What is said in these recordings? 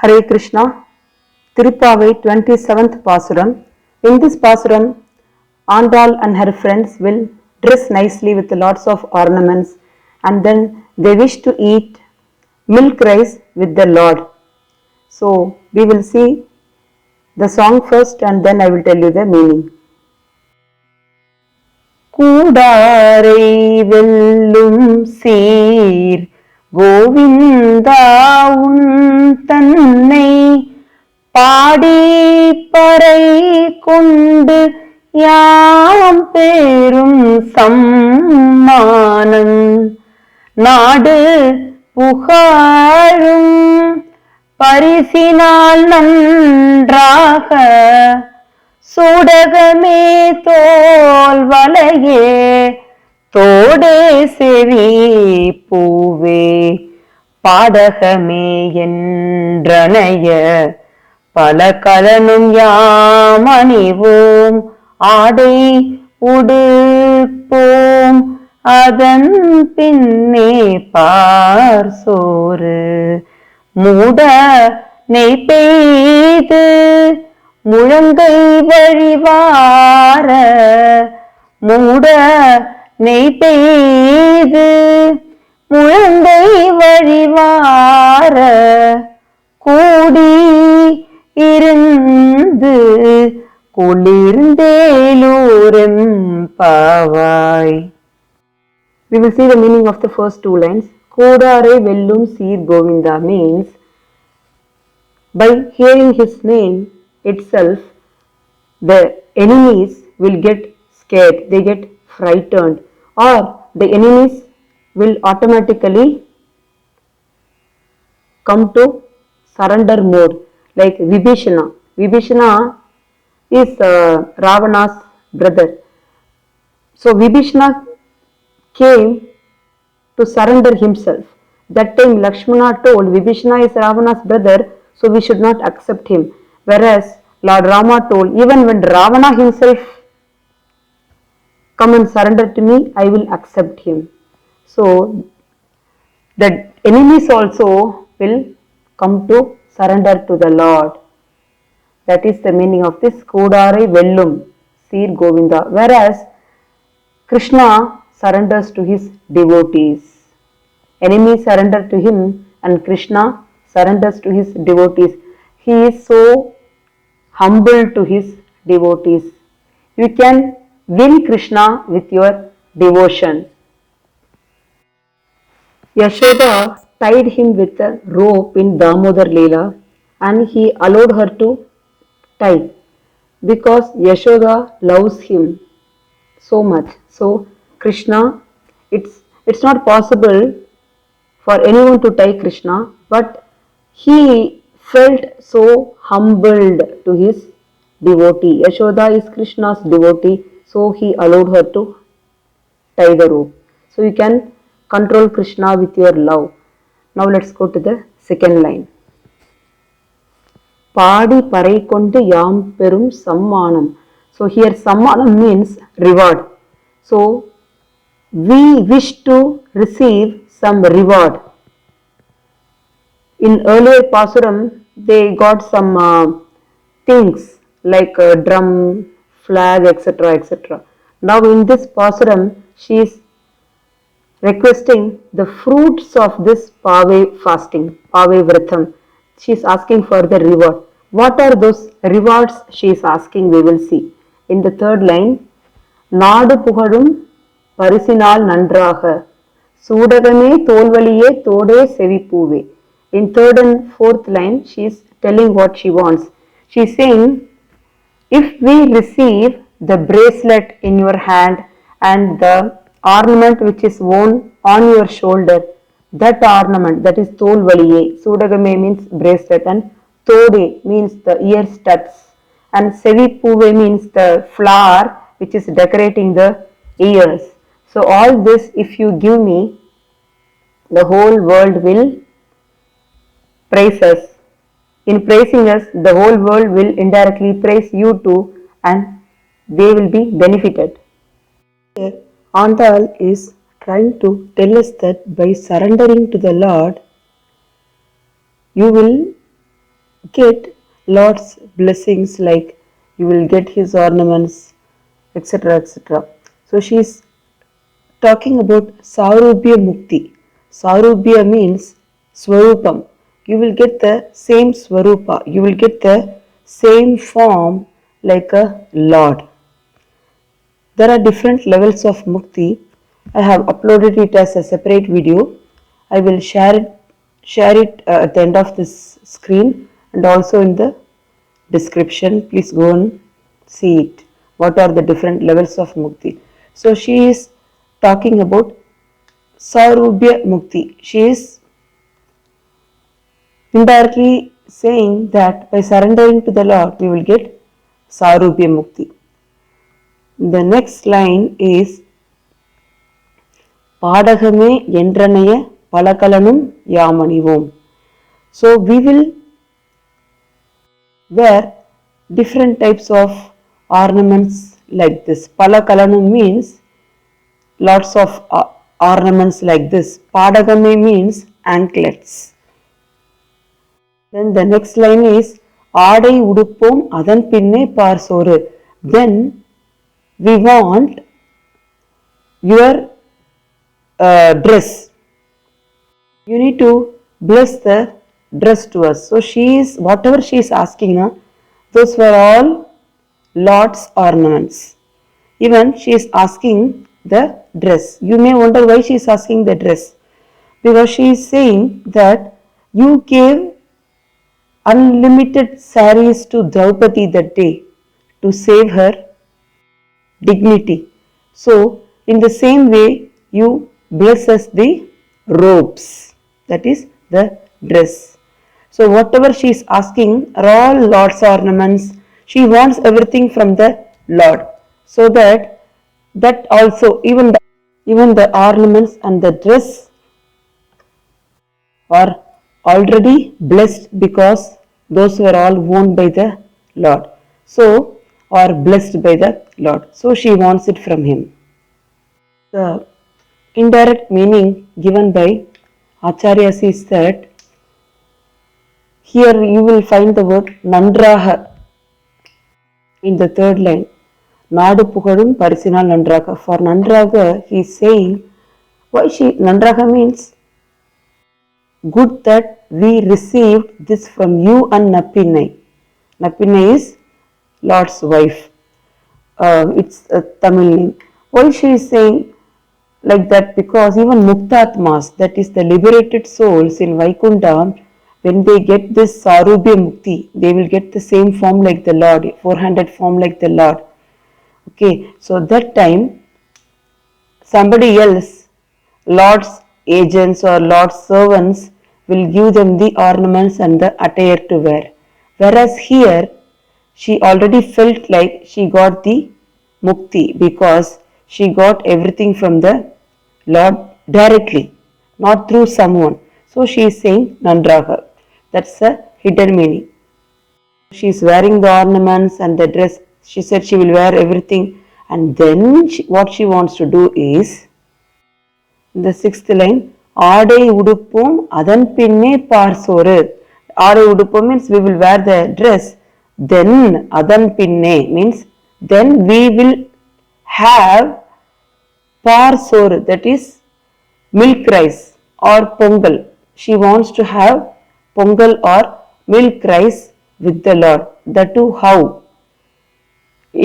Hare Krishna, Tirupavai 27th Pasuram. In this Pasuram, Andal and her friends will dress nicely with lots of ornaments and then they wish to eat milk rice with the Lord. So, we will see the song first and then I will tell you the meaning. கூடாரை வெல்லும் சீர் கோவிந்தா உன் தன்னை பாடி பறை கொண்டு யாம் பேரும் சம்மானம் நாடு புகழும் பரிசினால் நன்றாக சூடகமே தோல் வலையே தோடே செவி பூவே பாடகமே என்றனைய பல கலனும் யாம் அணிவோம் ஆடை உடுப்போம் அதன் பின்னே பார் சோறு மூட நெய் பெய்து முழங்கை வழிவார மூட நெய் பெய்து முழங்கை வழிவார கூடி இருந்து குளிர்ந்தேலூரும் பாவாய். We will see the meaning of the first two lines. Kodare Vellum Seer Govinda means by hearing his name itself, the enemies will get scared, they get frightened, or the enemies will automatically come to surrender mode. Like Vibhishana. Vibhishana is Ravana's brother. So Vibhishana came to surrender himself. That time Lakshmana told Vibhishana is Ravana's brother, so we should not accept him. Whereas Lord Rama told, even when Ravana himself come and surrender to me, I will accept him. So the enemies also will come to surrender to the Lord. That is the meaning of this Kodare Vellum Seer Govinda. Whereas Krishna surrenders to his devotees. Enemies surrender to him and Krishna surrenders to his devotees. He is so humble to his devotees. You can win Krishna with your devotion. Yashoda tied him with a rope in Damodar Leela and he allowed her to tie because Yashoda loves him so much. So Krishna, it's not possible for anyone to tie Krishna, but he felt so humbled to his devotee. Yashoda is Krishna's devotee, so he allowed her to tie the rope. So you can control Krishna with your love. Now let's go to the second line. Padi parai kondu yam perum sammanam. So here sammanam means reward. So we wish to receive some reward. In earlier Pasuram, they got some things like a drum, flag, etc. etc. Now in this Pasuram, she is requesting the fruits of this Pave fasting, Pave Vratham. She is asking for the reward. What are those rewards she is asking? We will see. In the third line, Nadu Pugadum Parisinal Nandraga, Sudagame Tolvaliye Tode Sevipuve. In third and fourth line, she is telling what she wants. She is saying, if we receive the bracelet in your hand and the ornament which is worn on your shoulder, that ornament, that is Tolvaliye, Sudagame means bracelet and Tode means the ear studs and Sevipuve means the flower which is decorating the ears. So all this if you give me, the whole world will praise us. In praising us, the whole world will indirectly praise you too and they will be benefited. Here, Andal is trying to tell us that by surrendering to the Lord, you will get Lord's blessings, like you will get his ornaments, etc. etc. So she is talking about Saurubhya Mukti. Saurubhya means Swarupam. You will get the same Swarupa, you will get the same form like a Lord. There are different levels of Mukti. I have uploaded it as a separate video. I will share it at the end of this screen and also in the description. Please go and see it. What are the different levels of Mukti? So she is talking about Saurubhya Mukti. She is indirectly saying that by surrendering to the Lord, we will get Saurubhya Mukti. The next line is பாடகமே என்றனைய பலகலனும் யாமணிவோம். So we will wear different types of ornaments like this. Palakalanum means lots of ornaments like this. Padagame means anklets. Then the next line is ஆடை உடுப்போம் அதன் பின்னே பார்சோறு. Then we want your dress. You need to bless the dress to us. So whatever she is asking now, those were all Lord's ornaments. Even she is asking the dress. You may wonder why she is asking the dress. Because she is saying that you gave unlimited saris to Draupadi that day to save her dignity. So in the same way, you bless us the robes, that is the dress. So whatever she is asking are all Lord's ornaments. She wants everything from the Lord, so that also even the ornaments and the dress are already blessed because those were all worn by the Lord. So are blessed by the Lord. So she wants it from him. The indirect meaning given by Acharyas is that here you will find the word Nandraha in the third line. Nadu Pugadum Parisinal Nandraga. For Nandraga, he is saying, why Nandraga means good that we received this from you and Nappinai. Nappinai is Lord's wife. It's a Tamil name. Why she is saying like that? Because even Muktatmas, that is the liberated souls in Vaikunta, when they get this Sarubhya Mukti, they will get the same form like the Lord, four-handed form like the Lord. Okay, so that time somebody else, Lord's agents or Lord's servants, will give them the ornaments and the attire to wear. Whereas here, she already felt like she got the Mukti because she got everything from the Lord directly, not through someone. So she is saying Nandraga. That's a hidden meaning. She is wearing the ornaments and the dress. She said she will wear everything, and then what she wants to do is, the sixth line, ஆடை உடுப்போம் அதன் பின்னே பார்சோறு. ஆடை உடுப்போம் means we will wear the dress. Then அதன் பின்னே means then we will have பார்சோறு, that is milk rice or pongal. She wants to have pongal or milk rice with the Lord. That too how?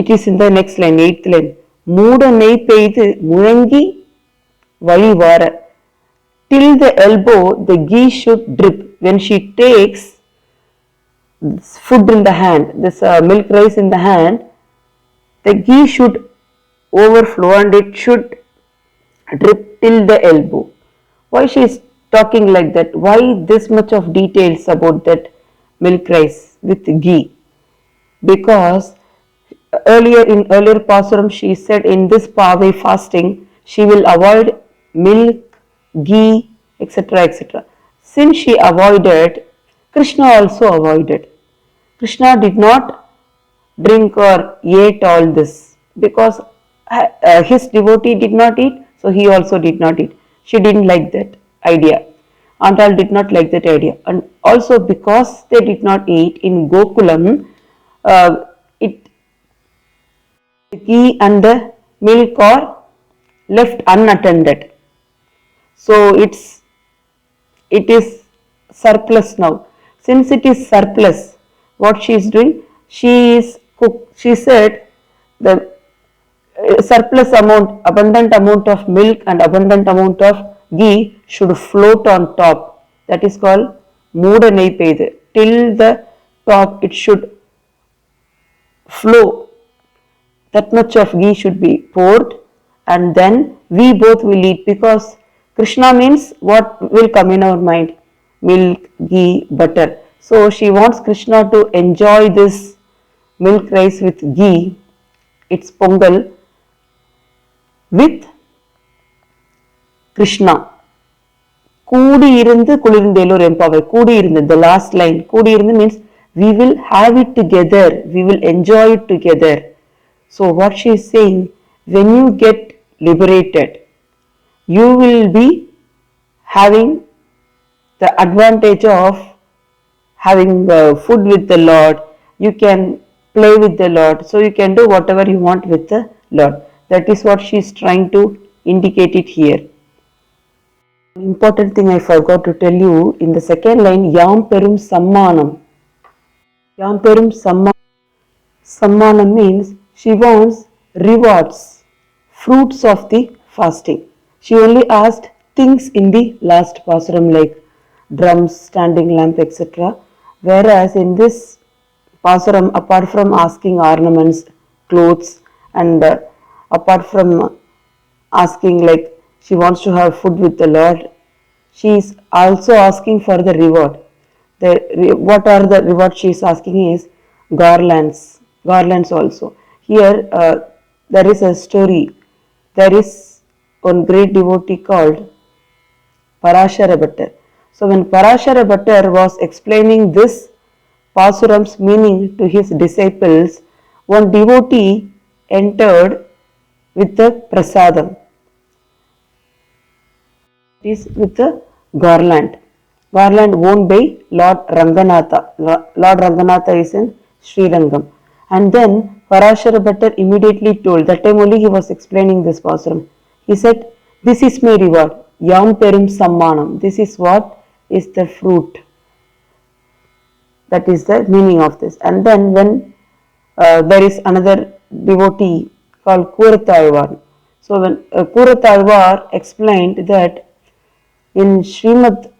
It is in the next line, eighth line. மூட நெய் பெய்து முழங்கி வழி வார. Till the elbow the ghee should drip. When she takes this food in the hand, this milk rice in the hand, the ghee should overflow and it should drip till the elbow. Why she is talking like that? Why this much of details about that milk rice with ghee? Because earlier Pasuram she said in this Pavai fasting she will avoid milk, ghee, etc. etc. Since she avoided, Krishna also avoided. Krishna did not drink or ate all this because his devotee did not eat, so he also did not eat. She didn't like that idea. Andal did not like that idea. And also because they did not eat in Gokulam, it the ghee and the milk are left unattended. So it is surplus now. Since it is surplus, what she is doing? She is cook. She said the surplus amount, abundant amount of milk and abundant amount of ghee should float on top. That is called Mooda nei peydu. Till the top, it should flow. That much of ghee should be poured, and then we both will eat, because Krishna means what will come in our mind? Milk, ghee, butter. So she wants Krishna to enjoy this milk rice with ghee, its pongal, with Krishna. கூடியிருந்து குளிர்ந்தேலோர் எம்பாவை. கூடியிருந்து, the last line. கூடியிருந்து means we will have it together, we will enjoy it together. So what she is saying, when you get liberated, you will be having the advantage of having food with the Lord. You can play with the Lord. So you can do whatever you want with the Lord. That is what she is trying to indicate it here. Important thing I forgot to tell you, in the second line, Yam Perum Sammanam. Yam Perum Sammanam means she wants rewards, fruits of the fasting. She only asked things in the last pasuram like drums, standing lamp, etc. Whereas in this pasuram, apart from asking ornaments, clothes, and apart from asking like she wants to have food with the Lord, she is also asking for the reward. What are the rewards she is asking is garlands also. Here there is a story. There is one great devotee called Parashara Bhattar. So when Parashara Bhattar was explaining this pasuram's meaning to his disciples, one devotee entered with the prasadam. It is with the garland worn by Lord Ranganatha. Lord Ranganatha is in Sri Rangam. And then Parashara Bhattar immediately told, that time only he was explaining this pasuram. He said, this is my reward, Yam Perum Sammanam. This is what is the fruit. That is the meaning of this. And then when there is another devotee called Kuratalvar. So when Kuratalvar explained that in Srimad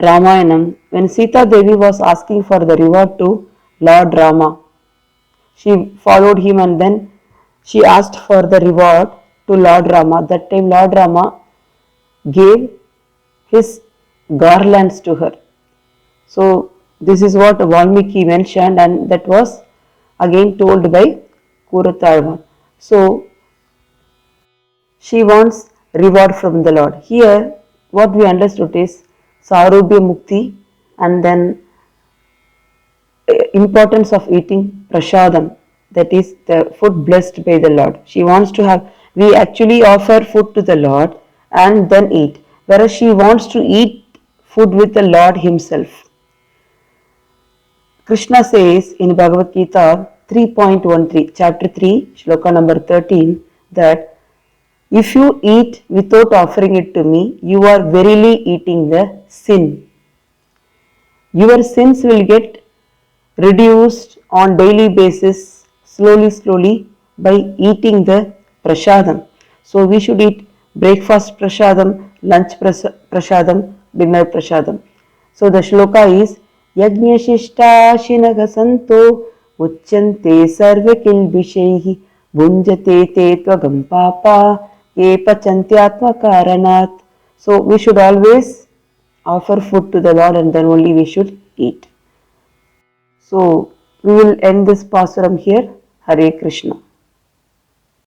Ramayanam, when Sita Devi was asking for the reward to Lord Rama, she followed him and then she asked for the reward to Lord Rama. That time Lord Rama gave his garlands to her. So this is what Valmiki mentioned, and that was again told by Kuratalvar. So she wants reward from the Lord. Here what we understood is Sarubhya Mukti, and then importance of eating prasadam, that is the food blessed by the Lord. She wants to have, we actually offer food to the Lord and then eat, whereas she wants to eat food with the Lord himself. Krishna says in Bhagavad Gita 3.13, chapter 3, shloka number 13, that if you eat without offering it to me, you are verily eating the sin. Your sins will get reduced on daily basis, slowly by eating the prasadam. So we should eat breakfast prasadam, lunch prasadam, dinner prasadam. So the shloka is Yajna Shishta Shinaga Santo Uchyante Sarva Kilbishaihi Bunjate Te Tvagam Papa Ye Pachantyatma Karanat. So we should always offer food to the Lord and then only we should eat. So we will end this pasuram here. Hare Krishna.